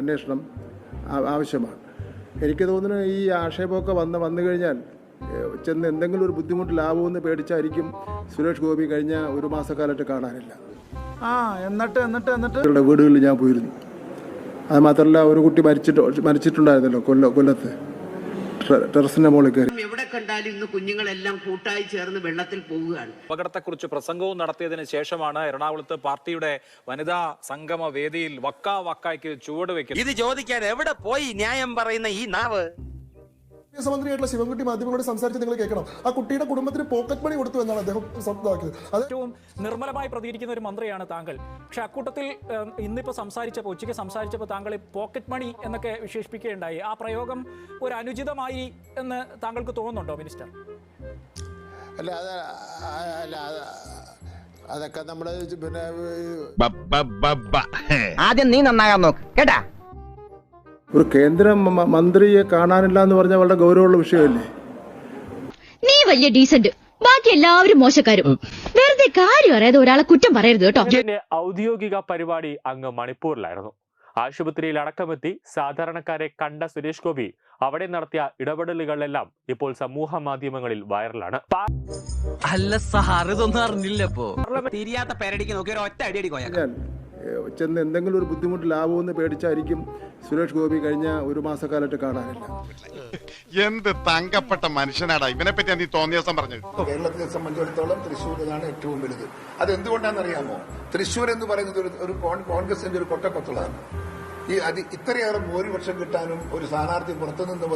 അന്വേഷണം ആവശ്യമാണ്. എനിക്ക് തോന്നുന്നു ഈ ആക്ഷേപമൊക്കെ വന്നു കഴിഞ്ഞാൽ ചെന്ന് എന്തെങ്കിലും ഒരു ബുദ്ധിമുട്ടിലാവുമെന്ന് പേടിച്ചായിരിക്കും സുരേഷ് ഗോപി കഴിഞ്ഞ ഒരു മാസക്കാലത്ത് കാണാനില്ല. എന്നിട്ട് വീടുകളിൽ ഞാൻ പോയിരുന്നു. അത് മാത്രമല്ല, ഒരു കുട്ടി മരിച്ചിട്ടുണ്ടായിരുന്നല്ലോ കൊല്ലത്ത് ടെറസിന്റെ മുകളിൽ കയറി. എവിടെ കണ്ടാലും ഇന്ന് കുഞ്ഞുങ്ങളെല്ലാം കൂട്ടായി ചേർന്ന് വെള്ളത്തിൽ പോവുകയാണ്. അപകടത്തെക്കുറിച്ച് പ്രസംഗവും നടത്തിയതിനു ശേഷമാണ് എറണാകുളത്ത് പാർട്ടിയുടെ വനിതാ സംഗമ വേദിയിൽ വക്കായ്ക്ക് ചുവട് വെക്കുന്നത്. ഇത് ചോദിക്കാൻ എവിടെ പോയി ന്യായം പറയുന്ന ഈ നാവ്? മന്ത്രിയായിട്ടുള്ള ശിവൻകുട്ടി മാധ്യമങ്ങളോട് സംസാരിച്ച് നിങ്ങൾ കേൾക്കണം. ആ കുട്ടിയുടെ കുടുംബത്തിന് പോക്കറ്റ് മണി കൊടുത്തു എന്നാണ് അദ്ദേഹം സ്വന്തമാക്കിയത്. ഏറ്റവും നിർമ്മലമായി പ്രതികരിക്കുന്ന ഒരു മന്ത്രിയാണ് താങ്കൾ. പക്ഷെ അക്കൂട്ടത്തിൽ ഇന്നിപ്പോൾ ഉച്ചയ്ക്ക് സംസാരിച്ചപ്പോൾ താങ്കൾ പോക്കറ്റ് മണി എന്നൊക്കെ വിശേഷിപ്പിക്കുകയുണ്ടായി. ആ പ്രയോഗം ഒരു അനുചിതമായി എന്ന് താങ്കൾക്ക് തോന്നുന്നുണ്ടോ മിനിസ്റ്റർ? അതൊക്കെ നമ്മള് പിന്നെ ആദ്യം നീ നന്നാകാൻ നോക്ക് കേട്ടാ. ഒരു കേന്ദ്ര മന്ത്രിയെ കാണാനില്ല എന്ന് പറഞ്ഞാൽ വളരെ ഗൗരവമുള്ള വിഷയമല്ലേ? നീ വലിയ ഡീസന്റ്, ബാക്കി എല്ലാവരും മോശക്കാരും. വെറുതെ കാര്യം അറിയാതെ ഒരാളെ കുറ്റം പറയരുത് കേട്ടോ. ഔദ്യോഗിക പരിപാടി അങ്ങ് മണിപ്പൂരിലായിരുന്നു. ആശുപത്രിയിൽ അടക്കമെത്തി സാധാരണക്കാരെ കണ്ട സുരേഷ് ഗോപി അവിടെ നടത്തിയ ഇടപെടലുകളെല്ലാം ഇപ്പോൾ സമൂഹ മാധ്യമങ്ങളിൽ വൈറലാണ്. അല്ല സാർ, ഇതൊന്നും അറിഞ്ഞില്ലപ്പോ. തിരിയാത്ത പേരടിക്ക് നോക്കി ഒരു ഒറ്റ അടി അടിക്കോയാൽ ചെന്ന് എന്തെങ്കിലും ഒരു ബുദ്ധിമുട്ടിലാവുമെന്ന് പേടിച്ചായിരിക്കും സുരേഷ് ഗോപി കഴിഞ്ഞ ഒരു മാസക്കാലത്ത് കാണാനില്ല. എന്ത് തങ്കപ്പെട്ട മനുഷ്യനാടാ ഇവനെ പറ്റി നീ തോന്നിയ ദിവസം പറഞ്ഞത്. കേരളത്തിനെ സംബന്ധിച്ചിടത്തോളം തൃശ്ശൂരിലാണ് ഏറ്റവും വലുത്. അതെന്തുകൊണ്ടാണെന്നറിയാമോ? തൃശ്ശൂർ എന്ന് പറയുന്നത് ഒരു കോൺഗ്രസിന്റെ ഒരു കൊട്ടപ്പത്തുള്ളതാണ്. ഇത്രയേറെ ഭൂരിപക്ഷം കിട്ടാനും ഒരു സ്ഥാനാർത്ഥി പുറത്തുനിന്ന്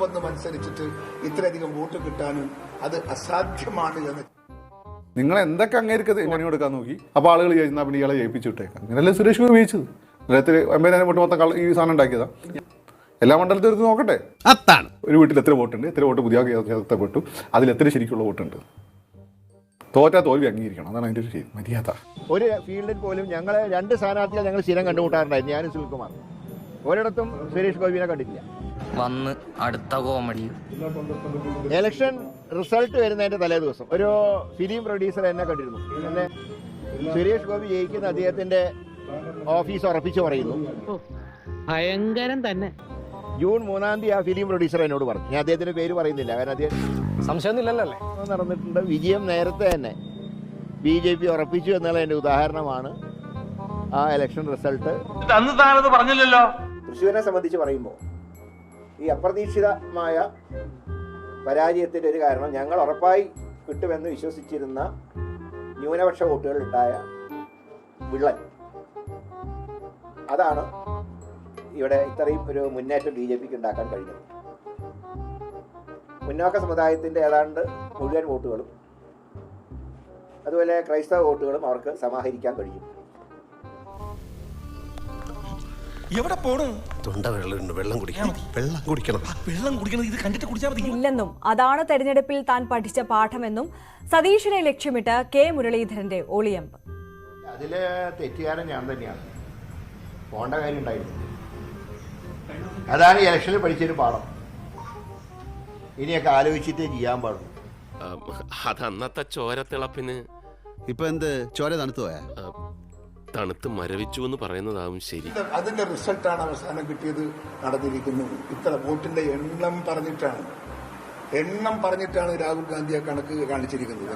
വന്ന് മത്സരിച്ചിട്ട് ഇത്രയധികം വോട്ട് കിട്ടാനും അത് അസാധ്യമാണ് എന്ന് നിങ്ങൾ എന്തൊക്കെ അങ്ങേർക്ക് പണി കൊടുക്കാൻ നോക്കി. അപ്പോൾ ആളുകൾ ചോദിച്ചാൽ പിന്നെ ഇയാളെ ജയിപ്പിച്ചു വിട്ടേക്കാം. അങ്ങനെയല്ലേ സുരേഷ് ഗോപി ജയിച്ചത്? 50,000 വോട്ട് മൊത്തം ഈ സാധനം ഉണ്ടാക്കിയതാ. എല്ലാ മണ്ഡലത്തിൽ എടുത്ത് നോക്കട്ടെ. അതാണ് ഒരു വീട്ടിൽ എത്ര വോട്ടുണ്ട്, എത്ര വോട്ട് പുതിയ ചേർത്തപ്പെട്ടു, അതിൽ എത്ര ശരിക്കുള്ള വോട്ടുണ്ട്. തോൽവി അംഗീകരിക്കണം. അതാണ് അതിൻ്റെ ഒരു മര്യാദ. ഒരു ഫീൽഡിൽ പോലും ഞങ്ങൾ 2 സ്ഥാനാർത്ഥികൾ ഞങ്ങൾ സ്ഥിരം കണ്ടുമുട്ടാറുണ്ടായിരുന്നു. ഞാനും സുനിൽകുമാർ. ഒരിടത്തും സുരേഷ് ഗോപിനെ കണ്ടിട്ടില്ല. വന്ന് അടുത്ത കോമഡി. ഇലക്ഷൻ റിസൾട്ട് വരുന്നതിന്റെ തലേ ദിവസം ഒരു ഫിലിം പ്രൊഡ്യൂസർ എന്നെ കണ്ടിരുന്നു. എന്നെ സുരേഷ് ഗോപി ജയിക്കുന്ന അദ്ദേഹത്തിന്റെ ഓഫീസ് ഉറപ്പിച്ചു പറയുന്നു. ഭയങ്കരം തന്നെ. ജൂൺ 3-ാം തീയതി ആ ഫിലിം പ്രൊഡ്യൂസർ എന്നോട് പറഞ്ഞു. ഞാൻ അദ്ദേഹത്തിന്റെ പേര് പറയുന്നില്ല, കാരണം അദ്ദേഹം സംശയമൊന്നുമില്ലല്ലേ നടന്നിട്ടുണ്ട്. വിജയം നേരത്തെ തന്നെ BJP ഉറപ്പിച്ചു എന്നുള്ളതിന്റെ ഉദാഹരണമാണ് ആ ഇലക്ഷൻ റിസൾട്ട്. പറഞ്ഞില്ലല്ലോ. തൃശ്ശൂരിനെ സംബന്ധിച്ച് പറയുമ്പോൾ ഈ അപ്രതീക്ഷിതമായ പരാജയത്തിൻ്റെ ഒരു കാരണം ഞങ്ങൾ ഉറപ്പായി കിട്ടുമെന്ന് വിശ്വസിച്ചിരുന്ന ന്യൂനപക്ഷ വോട്ടുകളുണ്ടായ വിള്ളൽ. അതാണ് ഇവിടെ ഇത്രയും ഒരു മുന്നേറ്റം BJPക്ക് ഉണ്ടാക്കാൻ കഴിഞ്ഞത്. മുന്നോക്ക സമുദായത്തിൻ്റെ ഏതാണ്ട് മുഴുവൻ വോട്ടുകളും അതുപോലെ ക്രൈസ്തവ വോട്ടുകളും അവർക്ക് സമാഹരിക്കാൻ കഴിയും. എവിടെ പോണു? വെള്ളം കുടിക്കണം. ഇത് കണ്ടിട്ട് കുടിച്ചാൽ മതി ഇല്ലെന്നും അതാണ് തെരഞ്ഞെടുപ്പിൽ താൻ പഠിച്ച പാഠമെന്നും സതീഷിനെ ലക്ഷ്യമിട്ട് K. മുരളീധരന്റെ ഒളിയമ്പ്. അതില് തെറ്റുകാരൻ ഞാൻ തന്നെയാണ്. പോണ്ട കാര്യം ഉണ്ടായിരുന്നു. അതാണ് ഇലക്ഷനിൽ പഠിച്ചൊരു പാഠം. ഇനിയൊക്കെ ആലോചിച്ചിട്ടേ ചെയ്യാൻ പാടുള്ളൂ. അത് അന്നത്തെ ചോരത്തിളപ്പിന്. ഇപ്പൊ എന്ത് ചോര തണുത്തു പോയാ? തണുത്ത് മരവിച്ചു എന്ന് പറയുന്നതാവും ശരി. അതിന്റെ റിസൾട്ടാണ് അവസാനം കിട്ടിയത്. നടന്നിരിക്കുന്നു. ഇത്ര വോട്ടിന്റെ എണ്ണം പറഞ്ഞിട്ടാണ് രാഹുൽ ഗാന്ധി ആ കണക്ക് കാണിച്ചിരിക്കുന്നത്.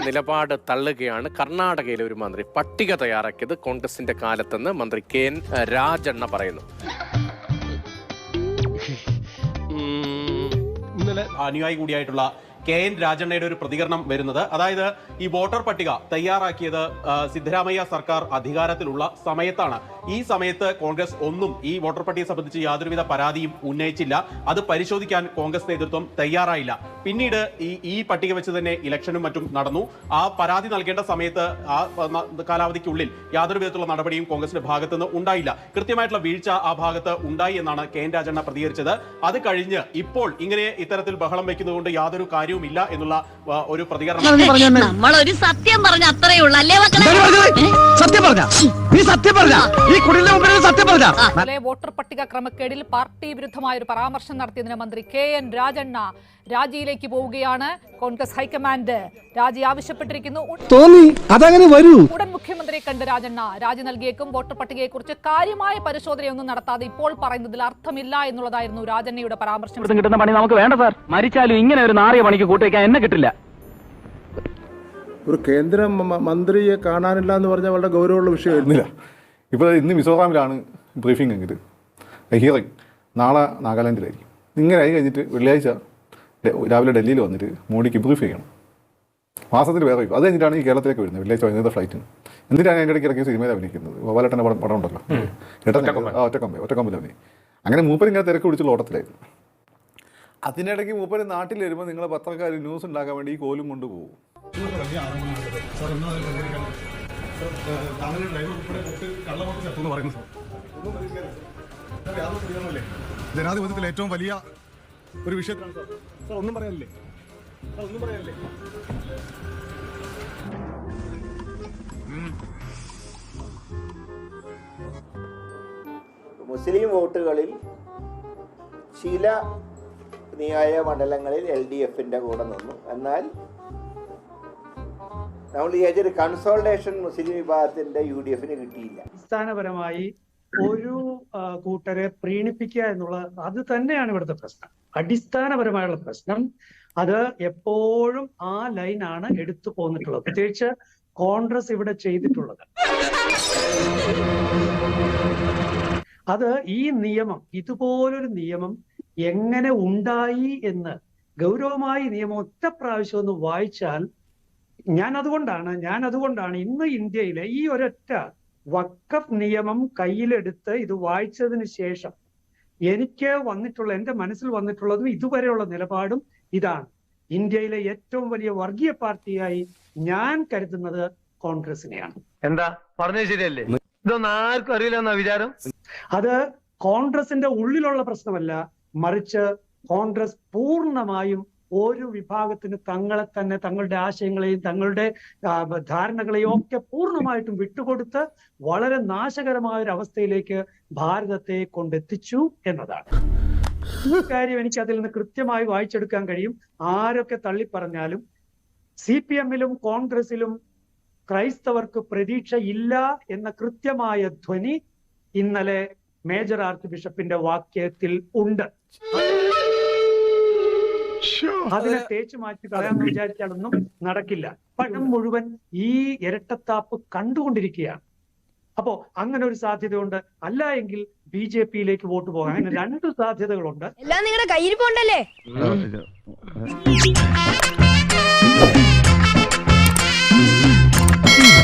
നിലപാട് തള്ളുകയാണ് കർണാടകയിലെ ഒരു മന്ത്രി. പട്ടിക തയ്യാറാക്കിയത് കോൺഗ്രസിന്റെ കാലത്തെന്ന് മന്ത്രി KN രാജണ്ണ പറയുന്നു. ഇന്നലെ അനുയായി കൂടിയായിട്ടുള്ള KN രാജണ്ണയുടെ ഒരു പ്രതികരണം വരുന്നത്, അതായത് ഈ വോട്ടർ പട്ടിക തയ്യാറാക്കിയത് സിദ്ധരാമയ്യ സർക്കാർ അധികാരത്തിലുള്ള സമയത്താണ്. ഈ സമയത്ത് കോൺഗ്രസ് ഒന്നും ഈ വോട്ടർ പട്ടികയെ സംബന്ധിച്ച് യാതൊരുവിധ പരാതിയും ഉന്നയിച്ചില്ല. അത് പരിശോധിക്കാൻ കോൺഗ്രസ് നേതൃത്വം തയ്യാറായില്ല. പിന്നീട് ഈ പട്ടിക വെച്ച് തന്നെ ഇലക്ഷനും മറ്റും നടന്നു. ആ പരാതി നൽകേണ്ട സമയത്ത് ആ കാലാവധിക്കുള്ളിൽ യാതൊരു വിധത്തിലുള്ള നടപടിയും കോൺഗ്രസിന്റെ ഭാഗത്തു നിന്ന് ഉണ്ടായില്ല. കൃത്യമായിട്ടുള്ള വീഴ്ച ആ ഭാഗത്ത് ഉണ്ടായി എന്നാണ് KN രാജണ്ണ പ്രതികരിച്ചത്. അത് കഴിഞ്ഞ് ഇപ്പോൾ ഇങ്ങനെ ഇത്തരത്തിൽ ബഹളം വെക്കുന്നതുകൊണ്ട് യാതൊരു കാര്യവുമില്ല എന്നുള്ള ഒരു പ്രതികരണം. നമ്മളൊരു സത്യം പറഞ്ഞ അത്രയേ ഉള്ളൂ അല്ലേ? സത്യം പറഞ്ഞ നീ സത്യം പറഞ്ഞ ഈ കുടിലിന്റെ മുമ്പിൽ സത്യം പറഞ്ഞ വോട്ടർ പട്ടിക ക്രമക്കേടിൽ പാർട്ടി വിരുദ്ധമായ ഒരു പരാമർശം നടത്തിയതിന് മന്ത്രി KN രാജണ്ണ രാജിയിലേക്ക് പോവുകയാണ്. കോൺഗ്രസ് ഹൈക്കമാൻഡ് രാജി ആവശ്യപ്പെട്ടിരിക്കുന്നു. തോന്നി അതങ്ങനെ വരൂ. ഉടൻ മുഖ്യമന്ത്രിയെ കണ്ട് രാജണ്ണ രാജി നൽകിയേക്കും. വോട്ടർ പട്ടികയെക്കുറിച്ച് കാര്യമായ പരിശോധനയൊന്നും നടത്താതെ ഇപ്പോൾ പറയുന്നതിൽ അർത്ഥമില്ല എന്നുള്ളതായിരുന്നു രാജണ്ണയുടെ പരാമർശം. കിട്ടുന്ന പണി നമുക്ക് വേണ്ട സാർ. മരിച്ചാലും ഇങ്ങനെ ഒരു 4 മണിക്ക് കൂട്ടുവയ്ക്കാൻ എന്നെ കിട്ടില്ല. ഒരു കേന്ദ്ര മന്ത്രിയെ കാണാനില്ല എന്ന് പറഞ്ഞാൽ വളരെ ഗൗരവമുള്ള വിഷയമായിരുന്നില്ല. ഇപ്പോൾ ഇന്ന് മിസോറാമിലാണ് ബ്രീഫിംഗ് എങ്കിൽ ഹിയറിംഗ് നാളെ നാഗാലാൻഡിലായിരിക്കും. ഇങ്ങനെ ആയി കഴിഞ്ഞിട്ട് വെള്ളിയാഴ്ച രാവിലെ ഡൽഹിയിൽ വന്നിട്ട് മോഡിക്ക് ബ്രീഫ് ചെയ്യണം. മാസത്തിൽ വേറെ അത് കഴിഞ്ഞിട്ടാണ് ഈ കേരളത്തിലേക്ക് വരുന്നത്. വെള്ളിയാഴ്ച വൈകുന്നേരം ഫ്ലൈറ്റിന്. എന്നിട്ടാണ് അതിൻ്റെ ഇടയ്ക്ക് ഇറക്കിയ സിനിമയിൽ അഭിനയിക്കുന്നത്. ഗോപാലേട്ടൻ്റെ പടം ഉണ്ടല്ലോ, ഒറ്റക്കൊമ്പ് അഭിനയി. അങ്ങനെ മൂപ്പര് ഇങ്ങനെ തിരക്ക് പിടിച്ചുള്ള ഓട്ടത്തിലായിരുന്നു. അതിനിടയ്ക്ക് മൂപ്പര് നാട്ടിൽ വരുമ്പോൾ നിങ്ങളെ പത്രക്കാർ ന്യൂസ് ഉണ്ടാക്കാൻ വേണ്ടി ഈ കോലും കൊണ്ടുപോകും. ജനാധിപത്യത്തിൽ ഏറ്റവും വലിയ ഒരു വിഷയത്തിലാണ് സാർ ഒന്നും പറയാനില്ലേ? മുസ്ലിം വോട്ടുകളിൽ ചില നിയോജക മണ്ഡലങ്ങളിൽ LDFന്റെ കൂടെ നിന്നു. എന്നാൽ നമ്മൾ വിചാരിച്ചൊരു കൺസോൾട്ടേഷൻ മുസ്ലിം വിഭാഗത്തിന്റെ UDFന് കിട്ടിയില്ല. അടിസ്ഥാനപരമായി ഒരു കൂട്ടരെ പ്രീണിപ്പിക്കുക എന്നുള്ളത് അത് തന്നെയാണ് ഇവിടുത്തെ പ്രശ്നം. അടിസ്ഥാനപരമായുള്ള പ്രശ്നം അത് എപ്പോഴും ആ ലൈനാണ് എടുത്തു പോന്നിട്ടുള്ളത്. പ്രത്യേകിച്ച് കോൺഗ്രസ് ഇവിടെ ചെയ്തിട്ടുള്ളത്. അത് ഈ നിയമം, ഇതുപോലൊരു നിയമം എങ്ങനെ ഉണ്ടായി എന്ന് ഗൗരവമായി നിയമം ഒറ്റ പ്രാവശ്യം ഒന്ന് വായിച്ചാൽ ഞാൻ അതുകൊണ്ടാണ് ഇന്ന് ഇന്ത്യയിലെ ഈ ഒരൊറ്റ വഖഫ് നിയമം കയ്യിലെടുത്ത് ഇത് വായിച്ചതിന് ശേഷം എനിക്ക് വന്നിട്ടുള്ള, എന്റെ മനസ്സിൽ വന്നിട്ടുള്ളതും ഇതുവരെയുള്ള നിലപാടും ഇതാണ്. ഇന്ത്യയിലെ ഏറ്റവും വലിയ വർഗീയ പാർട്ടിയായി ഞാൻ കരുതുന്നത് കോൺഗ്രസിനെയാണ്. എന്താ പറഞ്ഞത് ശരിയല്ലേ? ഇതൊന്നും ആർക്കും അറിയില്ല എന്നാ വിചാരം. അത് കോൺഗ്രസിന്റെ ഉള്ളിലുള്ള പ്രശ്നമല്ല, മറിച്ച് കോൺഗ്രസ് പൂർണ്ണമായും ഒരു വിഭാഗത്തിന് തങ്ങളെ തന്നെ, തങ്ങളുടെ ആശയങ്ങളെയും തങ്ങളുടെ ധാരണകളെയും ഒക്കെ പൂർണ്ണമായിട്ടും വിട്ടുകൊടുത്ത് വളരെ നാശകരമായ ഒരു അവസ്ഥയിലേക്ക് ഭാരതത്തെ കൊണ്ടെത്തിച്ചു എന്നതാണ്. ഈ കാര്യം എനിക്ക് അതിൽ നിന്ന് കൃത്യമായി വായിച്ചെടുക്കാൻ കഴിയും. ആരൊക്കെ തള്ളിപ്പറഞ്ഞാലും CPM-ലും കോൺഗ്രസിലും ക്രൈസ്തവർക്ക് പ്രതീക്ഷ ഇല്ല എന്ന കൃത്യമായ ധ്വനി ഇന്നലെ മേജർ ആർച്ച് ബിഷപ്പിന്റെ വാക്യത്തിൽ ഉണ്ട്. അതിനെ തേച്ചു മാറ്റി കളയാമെന്ന് വിചാരിച്ചാലൊന്നും നടക്കില്ല. പണം മുഴുവൻ ഈ ഇരട്ടത്താപ്പ് കണ്ടുകൊണ്ടിരിക്കുകയാണ്. അപ്പോ അങ്ങനെ ഒരു സാധ്യതയുണ്ട്. അല്ല എങ്കിൽ BJP-യിലേക്ക് വോട്ട് പോകാം. അങ്ങനെ 2 സാധ്യതകളുണ്ട്. എല്ലാം നിങ്ങളുടെ കയ്യിൽ പോണ്ടല്ലേ?